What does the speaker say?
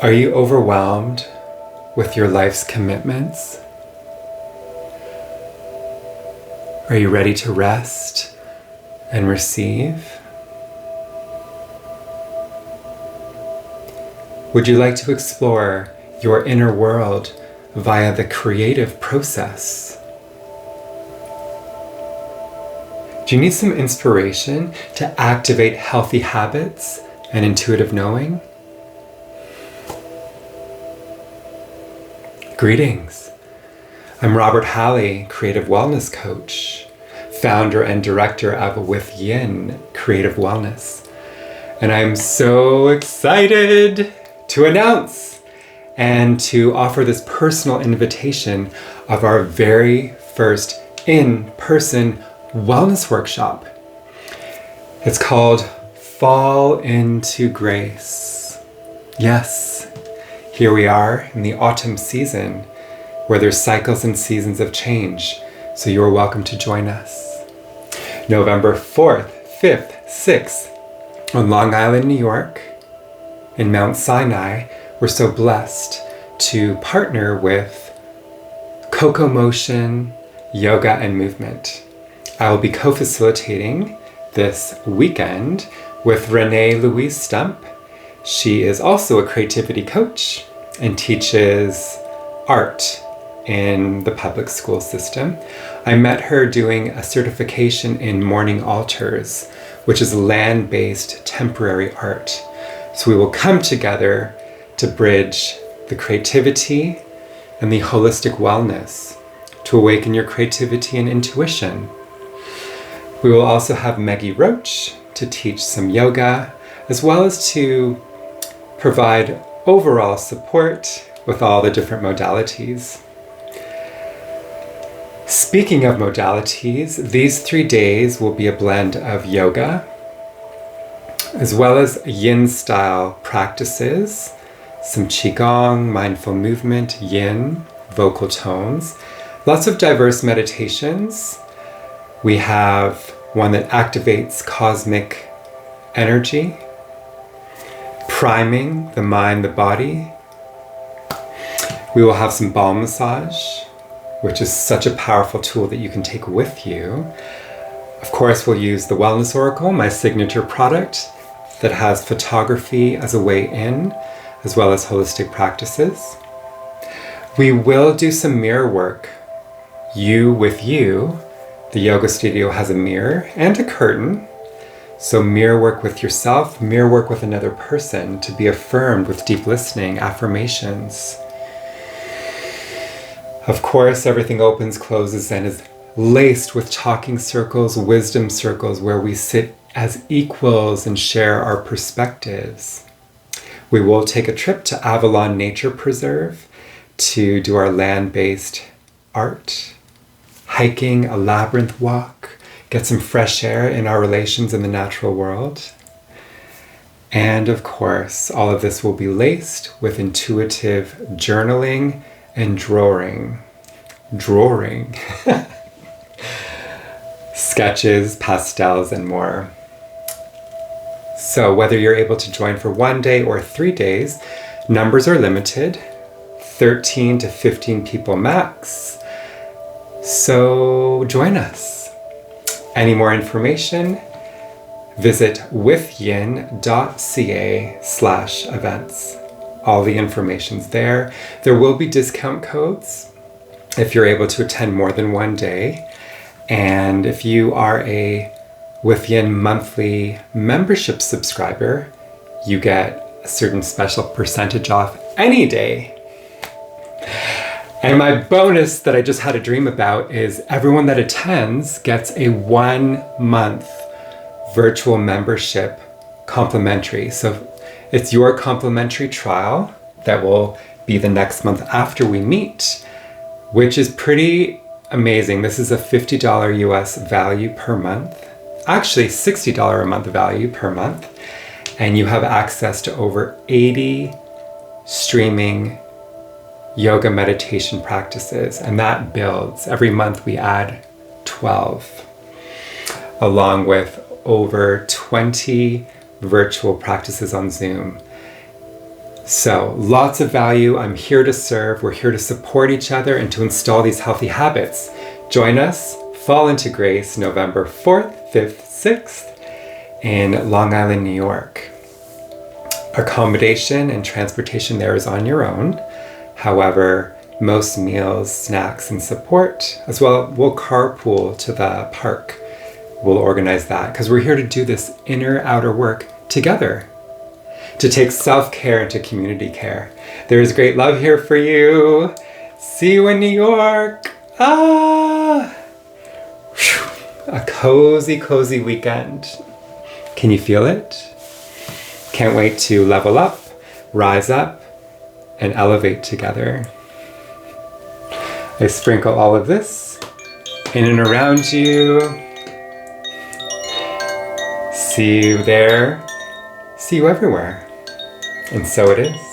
Are you overwhelmed with your life's commitments? Are you ready to rest and receive? Would you like to explore your inner world via the creative process? Do you need some inspiration to activate healthy habits and intuitive knowing? Greetings. I'm Robert Halley, Creative Wellness Coach, founder and director of With Yin Creative Wellness. And I'm so excited to announce and to offer this personal invitation of our very first in-person wellness workshop. It's called Fall into Grace. Yes, here we are in the autumn season where there's cycles and seasons of change. So you're welcome to join us. November 4th, 5th, 6th on Long Island, New York, in Mount Sinai. We're so blessed to partner with Cocomotion, Yoga and Movement. I will be co-facilitating this weekend with Renee Louise Stump. She is also a creativity coach and teaches art in the public school system. I met her doing a certification in morning altars, which is land-based temporary art. So we will come together to bridge the creativity and the holistic wellness to awaken your creativity and intuition. We will also have Meggie Roach to teach some yoga, as well as to provide overall support with all the different modalities. Speaking of modalities, these 3 days will be a blend of yoga, as well as yin style practices, some qigong, mindful movement, yin, vocal tones, lots of diverse meditations. We have one that activates cosmic energy, priming the mind, the body. We will have some balm massage, which is such a powerful tool that you can take with you. Of course, we'll use the Wellness Oracle, my signature product that has photography as a way in, as well as holistic practices. We will do some mirror work. You with you. The yoga studio has a mirror and a curtain. So mirror work with yourself, mirror work with another person to be affirmed with deep listening, affirmations. Of course, everything opens, closes, and is laced with talking circles, wisdom circles, where we sit as equals and share our perspectives. We will take a trip to Avalon Nature Preserve to do our land-based art, hiking, a labyrinth walk, get some fresh air in our relations in the natural world. And of course, all of this will be laced with intuitive journaling and drawing, sketches, pastels, and more. So whether you're able to join for 1 day or 3 days, numbers are limited, 13 to 15 people max. So join us. Any more information? Visit withyin.ca/events. All the information's there. There will be discount codes if you're able to attend more than 1 day. And if you are a With Yin monthly membership subscriber, you get a certain special percentage off any day. And my bonus that I just had a dream about is everyone that attends gets a 1-month virtual membership complimentary. So it's your complimentary trial that will be the next month after we meet, which is pretty amazing. This is a $50 US value per month. Actually, $60 a month value per month. And you have access to over 80 streaming yoga meditation practices. And that builds. Every month we add 12, along with over 20 virtual practices on Zoom. So lots of value. I'm here to serve. We're here to support each other and to install these healthy habits. Join us, Fall into Grace, November 4th, 5th, 6th in Long Island, New York. Accommodation and transportation there is on your own. However, most meals, snacks, and support, as well, we'll carpool to the park. We'll organize that because we're here to do this inner outer work together, to take self-care into community care. There is great love here for you. See you in New York. A cozy, cozy weekend. Can you feel it? Can't wait to level up, rise up, and elevate together. I sprinkle all of this in and around you. See you there. See you everywhere. And so it is.